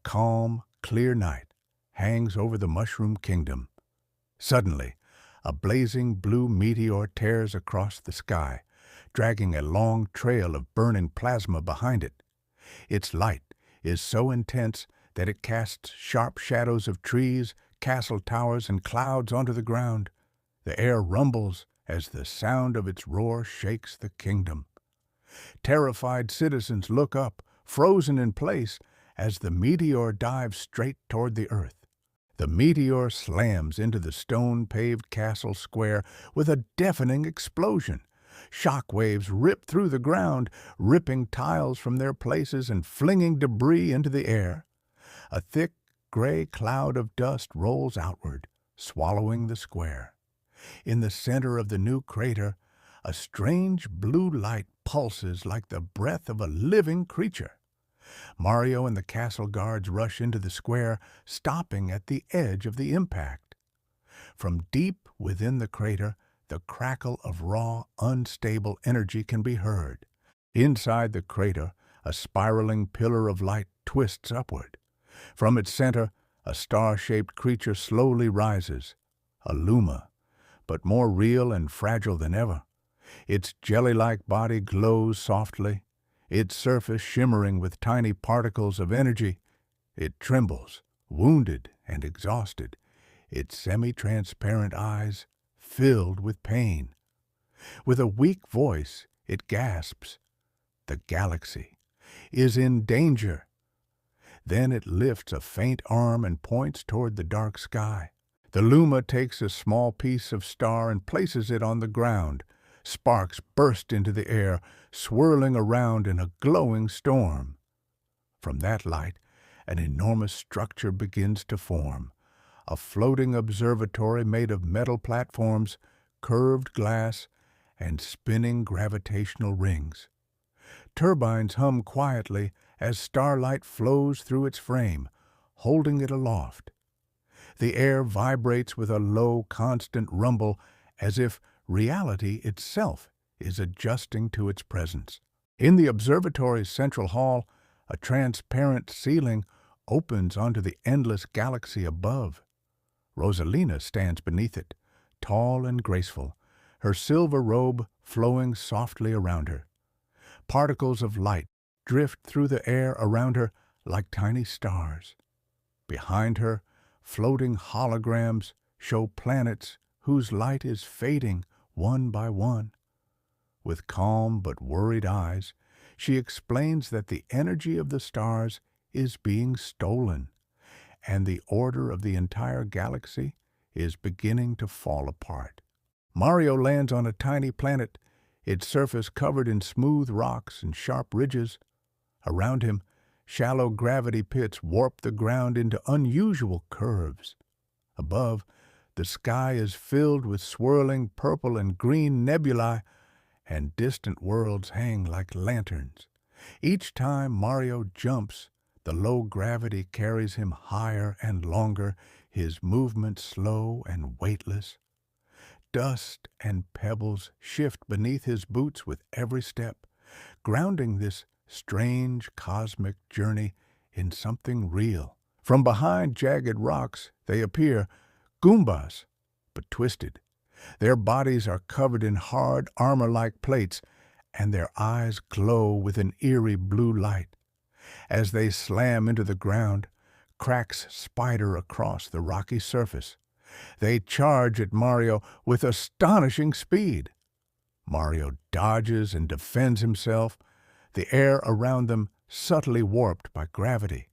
calm, clear night hangs over the Mushroom Kingdom. Suddenly, a blazing blue meteor tears across the sky, dragging a long trail of burning plasma behind it. Its light is so intense that it casts sharp shadows of trees, castle towers, and clouds onto the ground. The air rumbles as the sound of its roar shakes the kingdom. Terrified citizens look up, frozen in place, as the meteor dives straight toward the earth. The meteor slams into the stone-paved castle square with a deafening explosion. Shock waves rip through the ground, ripping tiles from their places and flinging debris into the air. A thick, gray cloud of dust rolls outward, swallowing the square. In the center of the new crater, a strange blue light pulses like the breath of a living creature. Mario and the castle guards rush into the square, stopping at the edge of the impact. From deep within the crater, the crackle of raw, unstable energy can be heard. Inside the crater, a spiraling pillar of light twists upward. From its center, a star-shaped creature slowly rises, a Luma, but more real and fragile than ever. Its jelly-like body glows softly, its surface shimmering with tiny particles of energy. It trembles, wounded and exhausted, its semi-transparent eyes filled with pain. With a weak voice, it gasps, "The galaxy is in danger." Then it lifts a faint arm and points toward the dark sky. The Luma takes a small piece of star and places it on the ground. Sparks burst into the air, swirling around in a glowing storm. From that light, an enormous structure begins to form. A floating observatory made of metal platforms, curved glass, and spinning gravitational rings. Turbines hum quietly as starlight flows through its frame, holding it aloft. The air vibrates with a low, constant rumble, as if reality itself is adjusting to its presence. In the observatory's central hall, a transparent ceiling opens onto the endless galaxy above. Rosalina stands beneath it, tall and graceful, her silver robe flowing softly around her. Particles of light drift through the air around her like tiny stars. Behind her, floating holograms show planets whose light is fading one by one. With calm but worried eyes, she explains that the energy of the stars is being stolen, and the order of the entire galaxy is beginning to fall apart. Mario lands on a tiny planet, its surface covered in smooth rocks and sharp ridges. Around him, shallow gravity pits warp the ground into unusual curves. Above, the sky is filled with swirling purple and green nebulae, and distant worlds hang like lanterns. Each time Mario jumps, the low gravity carries him higher and longer, his movement slow and weightless. Dust and pebbles shift beneath his boots with every step, grounding this strange cosmic journey in something real. From behind jagged rocks, they appear Goombas, but twisted. Their bodies are covered in hard armor-like plates, and their eyes glow with an eerie blue light. As they slam into the ground, cracks spider across the rocky surface. They charge at Mario with astonishing speed. Mario dodges and defends himself, the air around them subtly warped by gravity,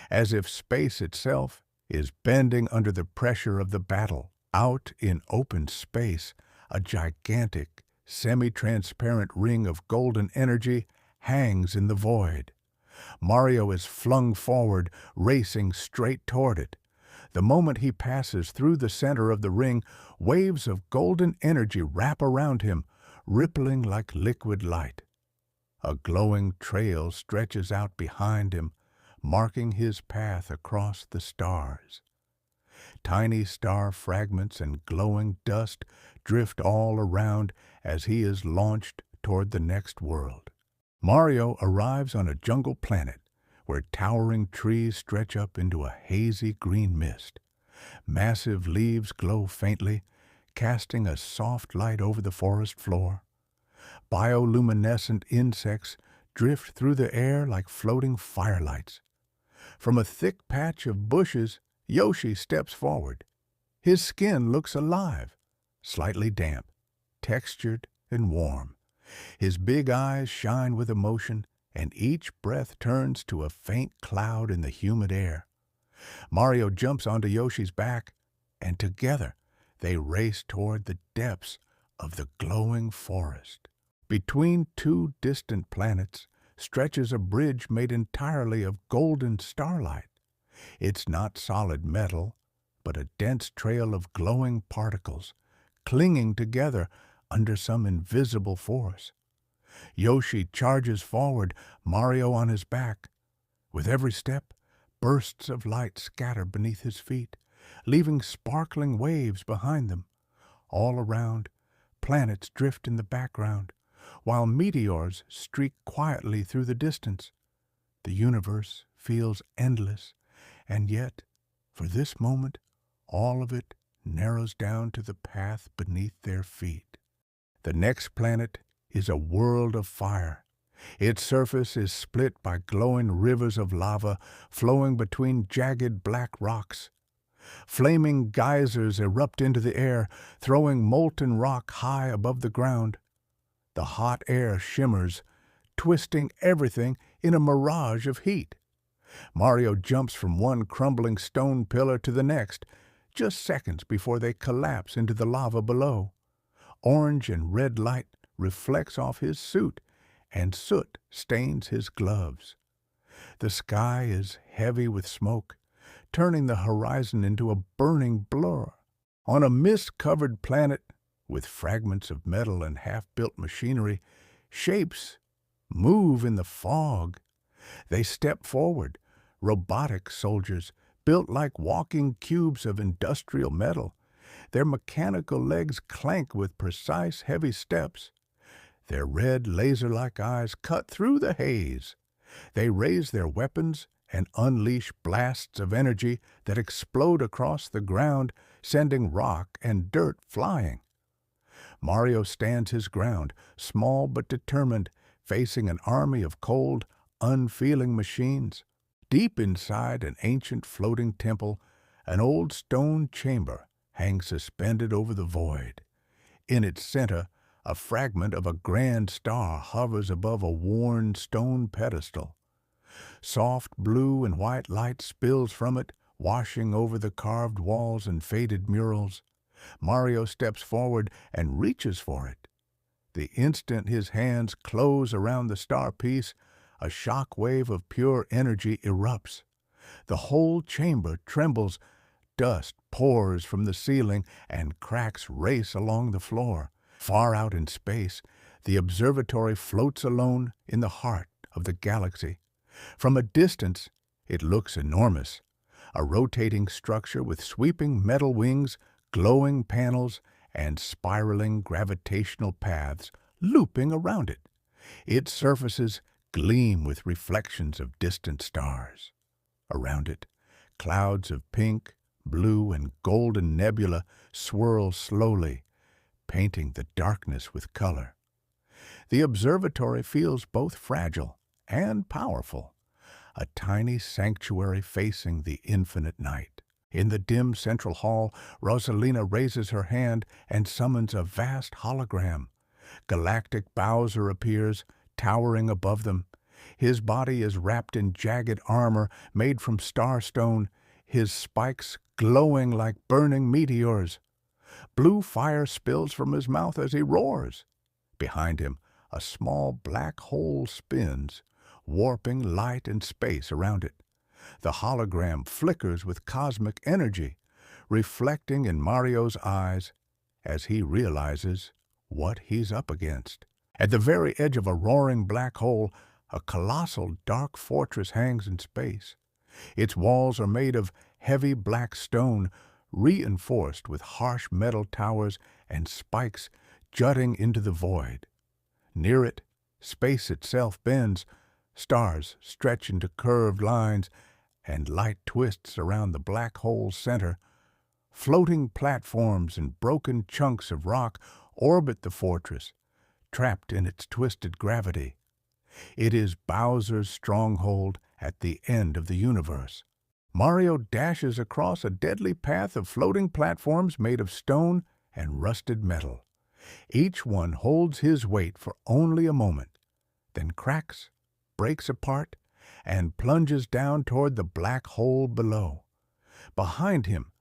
as if space itself is bending under the pressure of the battle. Out in open space, a gigantic, semi-transparent ring of golden energy hangs in the void. Mario is flung forward, racing straight toward it. The moment he passes through the center of the ring, waves of golden energy wrap around him, rippling like liquid light. A glowing trail stretches out behind him, marking his path across the stars. Tiny star fragments and glowing dust drift all around as he is launched toward the next world. Mario arrives on a jungle planet where towering trees stretch up into a hazy green mist. Massive leaves glow faintly, casting a soft light over the forest floor. Bioluminescent insects drift through the air like floating firelights. From a thick patch of bushes, Yoshi steps forward. His skin looks alive, slightly damp, textured and warm. His big eyes shine with emotion, and each breath turns to a faint cloud in the humid air. Mario jumps onto Yoshi's back, and together they race toward the depths of the glowing forest. Between two distant planets stretches a bridge made entirely of golden starlight. It's not solid metal, but a dense trail of glowing particles, clinging together under some invisible force. Yoshi charges forward, Mario on his back. With every step, bursts of light scatter beneath his feet, leaving sparkling waves behind them. All around, planets drift in the background, while meteors streak quietly through the distance. The universe feels endless, and yet, for this moment, all of it narrows down to the path beneath their feet. The next planet is a world of fire. Its surface is split by glowing rivers of lava flowing between jagged black rocks. Flaming geysers erupt into the air, throwing molten rock high above the ground. The hot air shimmers, twisting everything in a mirage of heat. Mario jumps from one crumbling stone pillar to the next, just seconds before they collapse into the lava below. Orange and red light reflects off his suit, and soot stains his gloves. The sky is heavy with smoke, turning the horizon into a burning blur. On a mist-covered planet, with fragments of metal and half-built machinery, shapes move in the fog. They step forward, robotic soldiers, built like walking cubes of industrial metal. Their mechanical legs clank with precise, heavy steps. Their red, laser-like eyes cut through the haze. They raise their weapons and unleash blasts of energy that explode across the ground, sending rock and dirt flying. Mario stands his ground, small but determined, facing an army of cold, unfeeling machines. Deep inside an ancient floating temple, an old stone chamber hangs suspended over the void. In its center, a fragment of a grand star hovers above a worn stone pedestal. Soft blue and white light spills from it, washing over the carved walls and faded murals. Mario steps forward and reaches for it. The instant his hands close around the star piece, a shock wave of pure energy erupts. The whole chamber trembles. Dust pours from the ceiling and cracks race along the floor. Far out in space, the observatory floats alone in the heart of the galaxy. From a distance, it looks enormous, a rotating structure with sweeping metal wings, glowing panels, and spiraling gravitational paths looping around it. Its surfaces gleam with reflections of distant stars. Around it, clouds of pink, blue, and golden nebula swirl slowly, painting the darkness with color. The observatory feels both fragile and powerful, a tiny sanctuary facing the infinite night. In the dim central hall, Rosalina raises her hand and summons a vast hologram. Galactic Bowser appears, towering above them. His body is wrapped in jagged armor made from starstone, his spikes glowing like burning meteors. Blue fire spills from his mouth as he roars. Behind him, a small black hole spins, warping light and space around it. The hologram flickers with cosmic energy, reflecting in Mario's eyes as he realizes what he's up against. At the very edge of a roaring black hole, a colossal dark fortress hangs in space. Its walls are made of heavy black stone, reinforced with harsh metal towers and spikes jutting into the void. Near it, space itself bends, Stars stretch into curved lines, and light twists around the black hole's center. Floating platforms and broken chunks of rock orbit the fortress, trapped in its twisted gravity. It is Bowser's stronghold at the end of the universe. Mario dashes across a deadly path of floating platforms made of stone and rusted metal. Each one holds his weight for only a moment, then cracks, breaks apart, and plunges down toward the black hole below. Behind him,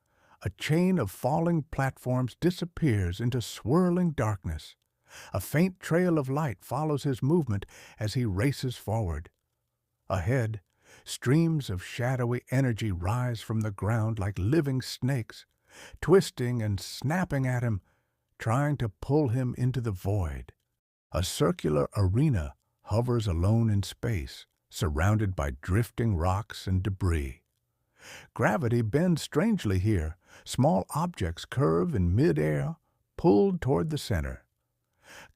a chain of falling platforms disappears into swirling darkness. A faint trail of light follows his movement as he races forward. Ahead, streams of shadowy energy rise from the ground like living snakes, twisting and snapping at him, trying to pull him into the void. A circular arena hovers alone in space, surrounded by drifting rocks and debris. Gravity bends strangely here. Small objects curve in mid-air, pulled toward the center.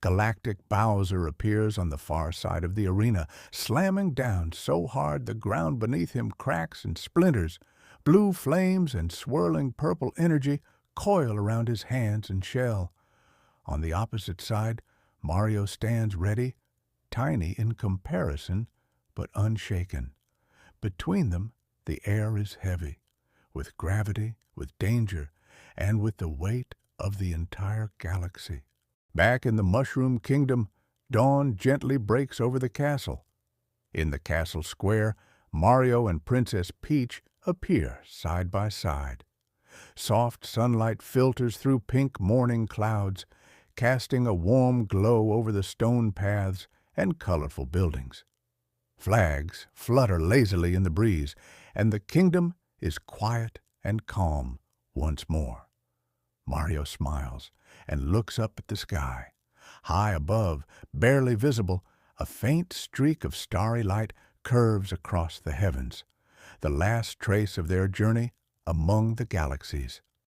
Galactic Bowser appears on the far side of the arena, slamming down so hard the ground beneath him cracks and splinters. Blue flames and swirling purple energy coil around his hands and shell. On the opposite side, Mario stands ready, tiny in comparison, but unshaken. Between them, the air is heavy, with gravity, with danger, and with the weight of the entire galaxy. Back in the Mushroom Kingdom, dawn gently breaks over the castle. In the castle square, Mario and Princess Peach appear side by side. Soft sunlight filters through pink morning clouds, casting a warm glow over the stone paths and colorful buildings. Flags flutter lazily in the breeze, and the kingdom is quiet and calm once more. Mario smiles and looks up at the sky. High above, barely visible, a faint streak of starry light curves across the heavens, the last trace of their journey among the galaxies.